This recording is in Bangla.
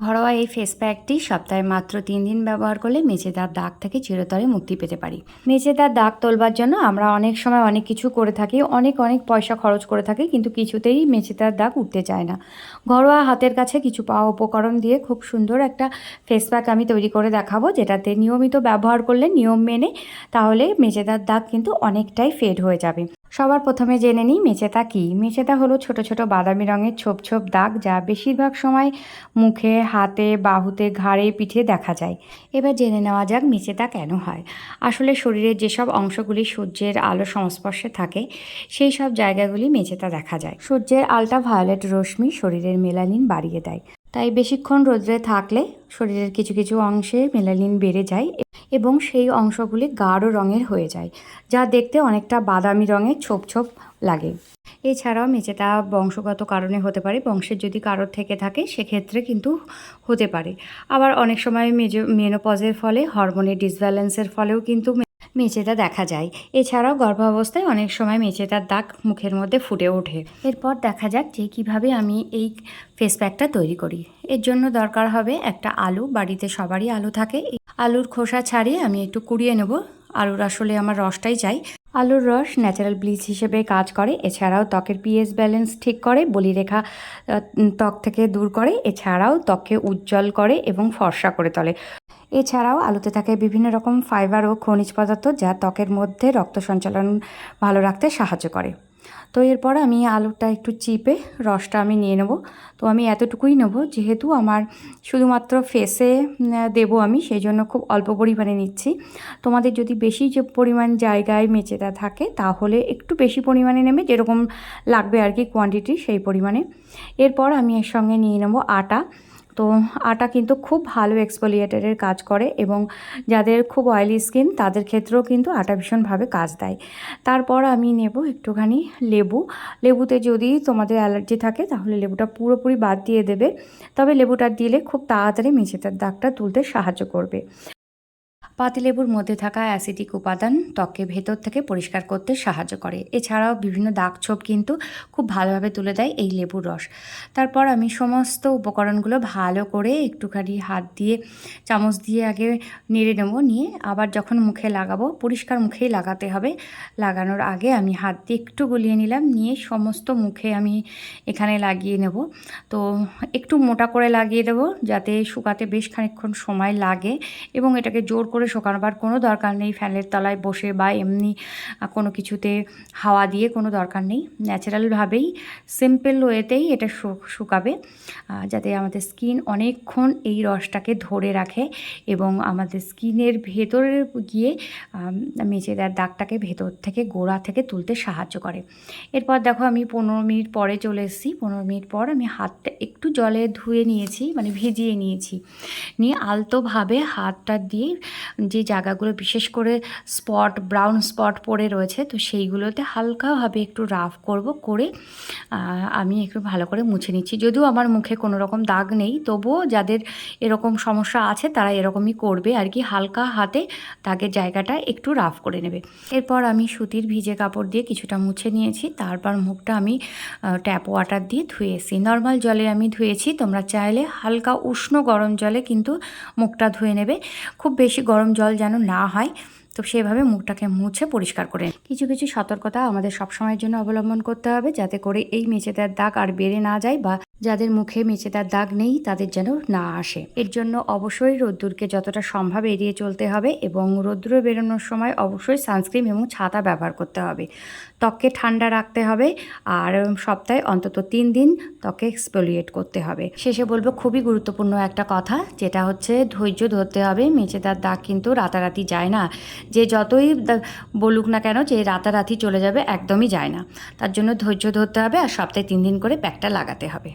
ঘরোয়া এই ফেস প্যাকটি সপ্তাহে মাত্র 3 দিন ব্যবহার করলে মেচেদার দাগ থেকে চিরতরে মুক্তি পেতে পারি। মেচেদার দাগ তোলবার জন্য আমরা অনেক সময় অনেক কিছু করে থাকি, অনেক পয়সা খরচ করে থাকি, কিন্তু কিছুতেই মেচেদার দাগ উঠতে চায় না। ঘরোয়া হাতের কাছে কিছু পাওয়া উপকরণ দিয়ে খুব সুন্দর একটা ফেস প্যাক আমি তৈরি করে দেখাবো, যেটাতে নিয়মিত ব্যবহার করলে নিয়ম মেনে তাহলে মেচেদার দাগ কিন্তু অনেকটাই ফেড হয়ে যাবে। সবার প্রথমে জেনে নিই মেচেদা কী। মেচেদা হলো ছোট ছোট বাদামি রঙের ছোপ ছোপ দাগ, যা বেশিরভাগ সময় মুখে, হাতে, বাহুতে, ঘাড়ে, পিঠে দেখা যায়। এবার জেনে নেওয়া যাক মেচেদা কেন হয়। আসলে শরীরের যেসব অংশগুলি সূর্যের আলোর সংস্পর্শে থাকে সেই সব জায়গাগুলি মেচেদা দেখা যায়। সূর্যের আল্ট্রাভায়োলেট রশ্মি শরীরের মেলানিন বাড়িয়ে দেয়, তাই বেশিক্ষণ রোদ্রে থাকলে শরীরের কিছু কিছু অংশে মেলানিন বেড়ে যায় এবং সেই অংশগুলি গাঢ় রঙের হয়ে যায়, যা দেখতে অনেকটা বাদামি রঙের ছোপ ছোপ লাগে। এছাড়াও মেচেদা বংশগত কারণে হতে পারে, বংশের যদি কারোর থেকে থাকে সেক্ষেত্রে কিন্তু হতে পারে। আবার অনেক সময় মেনোপজের ফলে, হরমোনের ডিসব্যালেন্সের ফলেও কিন্তু মেচেদা দেখা যায়। এছাড়াও গর্ভাবস্থায় অনেক সময় মেচেদার দাগ মুখের মধ্যে ফুটে ওঠে। এরপর দেখা যাক যে কিভাবে আমি এই ফেস প্যাকটা তৈরি করি। এর জন্য দরকার হবে একটা আলু, বাড়িতে সবারই আলু থাকে। আলুর খোসা ছাড়িয়ে আমি একটু কুড়িয়ে নেব। আলুর আসলে আমার রসটাই চাই। আলুর রস ন্যাচারাল ব্লিচ হিসেবে কাজ করে, এছাড়াও ত্বকের পিএইচ ব্যালেন্স ঠিক করে, বলিরেখা ত্বক থেকে দূর করে, এছাড়াও ত্বককে উজ্জ্বল করে এবং ফর্সা করে তোলে। এছাড়াও আলুতে থাকে বিভিন্ন রকম ফাইবার ও খনিজ পদার্থ, যা ত্বকের মধ্যে রক্ত সঞ্চালন ভালো রাখতে সাহায্য করে। তো এরপর আমি আলুটা একটু চিপে রসটা আমি নিয়ে নেব। তো আমি এতটুকুই নেব, যেহেতু আমার শুধুমাত্র ফেসে দেবো আমি, সেই জন্য খুব অল্প পরিমাণে নিচ্ছি। তোমাদের যদি বেশি যে পরিমাণ জায়গায় মেচেদা থাকে তাহলে একটু বেশি পরিমাণে নেবে, যেরকম লাগবে আর কি কোয়ান্টিটি সেই পরিমাণে। এরপর আমি এর সঙ্গে নিয়ে নেব আটা। তো আটা কিন্তু খুব ভালো এক্সফোলিয়েটারের কাজ করে এবং যাদের খুব অয়েলি স্কিন তাদের ক্ষেত্রেও কিন্তু আটা ভীষণভাবে কাজ দেয়। তারপর আমি নেব একটুখানি লেবু। লেবুতে যদি তোমাদের অ্যালার্জি থাকে তাহলে লেবুটা পুরোপুরি বাদ দিয়ে দেবে, তবে লেবুটা দিলে খুব তাড়াতাড়ি মেচেদার দাগটা তুলতে সাহায্য করবে। পাতিলেবুর মধ্যে থাকা অ্যাসিডিক উপাদান ত্বককে ভেতর থেকে পরিষ্কার করতে সাহায্য করে। এছাড়াও বিভিন্ন দাগ ছোপ কিন্তু খুব ভালোভাবে তুলে দেয় এই লেবুর রস। তারপর আমি সমস্ত উপকরণগুলো ভালো করে একটুখানি হাত দিয়ে, চামচ দিয়ে আগে নেড়ে নেবো। নিয়ে আবার যখন মুখে লাগাবো, পরিষ্কার মুখেই লাগাতে হবে। লাগানোর আগে আমি হাত দিয়ে একটু গলিয়ে নিলাম, নিয়ে সমস্ত মুখে আমি এখানে লাগিয়ে নেব। তো একটু মোটা করে লাগিয়ে দেবো যাতে শুকাতে বেশ খানিকক্ষণ সময় লাগে, এবং এটাকে জোর করে শোকানোবার কোনো দরকার নেই। ফ্যানের তলায় বসে বা এমনি কোনো কিছুতে হাওয়া দিয়ে কোনো দরকার নেই। ন্যাচারালভাবেই সিম্পল ওয়েতেই এটা শুকাবে, যাতে আমাদের স্কিন অনেকক্ষণ এই রসটাকে ধরে রাখে এবং আমাদের স্কিনের ভেতরে গিয়ে মেচেদার দাগটাকে ভেতর থেকে, গোড়া থেকে তুলতে সাহায্য করে। এরপর দেখো আমি 15 মিনিট পরে চলে এসেছি। 15 মিনিট পর আমি হাতটা একটু জলে ধুয়ে নিয়েছি, মানে ভিজিয়ে নিয়েছি। নিয়ে আলতোভাবে হাতটা দিয়ে যে জায়গাগুলো বিশেষ করে ব্রাউন স্পট পড়ে রয়েছে, তো সেইগুলোতে হালকাভাবে একটু রাফ করে আমি একটু ভালো করে মুছে নিচ্ছি। যদিও আমার মুখে কোনো রকম দাগ নেই, তবুও যাদের এরকম সমস্যা আছে তারা এরকমই করবে আর কি, হালকা হাতে দাগের জায়গাটা একটু রাফ করে নেবে। এরপর আমি সুতির ভিজে কাপড় দিয়ে কিছুটা মুছে নিয়েছি। তারপর মুখটা আমি ট্যাপ ওয়াটার দিয়ে ধুয়েছি। নর্মাল জলে আমি ধুয়েছি, তোমরা চাইলে হালকা উষ্ণ গরম জলে কিন্তু মুখটা ধুয়ে নেবে। খুব বেশি গরম জল যেন না হয়, তো সেভাবে মুখটাকে মুছে পরিষ্কার করে। কিছু কিছু সতর্কতা আমাদের সবসময়ের জন্য অবলম্বন করতে হবে, যাতে করে এই মেচেদার দাগ আর বেড়ে না যায়, বা যাদের মুখে মেচেদার দাগ নেই তাদের যেন না আসে। এর জন্য অবশ্যই রোদ্দুরকে যতটা সম্ভব এড়িয়ে চলতে হবে, এবং রোদ্দুরে বেরোনোর সময় অবশ্যই সানস্ক্রিন এবং ছাতা ব্যবহার করতে হবে। ত্বককে ঠান্ডা রাখতে হবে, আর সপ্তাহে অন্তত 3 দিন ত্বকে এক্সফোলিয়েট করতে হবে। শেষে বলবো খুবই গুরুত্বপূর্ণ একটা কথা, যেটা হচ্ছে ধৈর্য ধরতে হবে। মেচেদার দাগ কিন্তু রাতারাতি যায় না। যে যতই বলুক না কেন যে রাতারাতি চলে যাবে, একদমই যায় না। তার জন্য ধৈর্য ধরতে হবে, আর সপ্তাহে 3 দিন করে প্যাকটা লাগাতে হবে।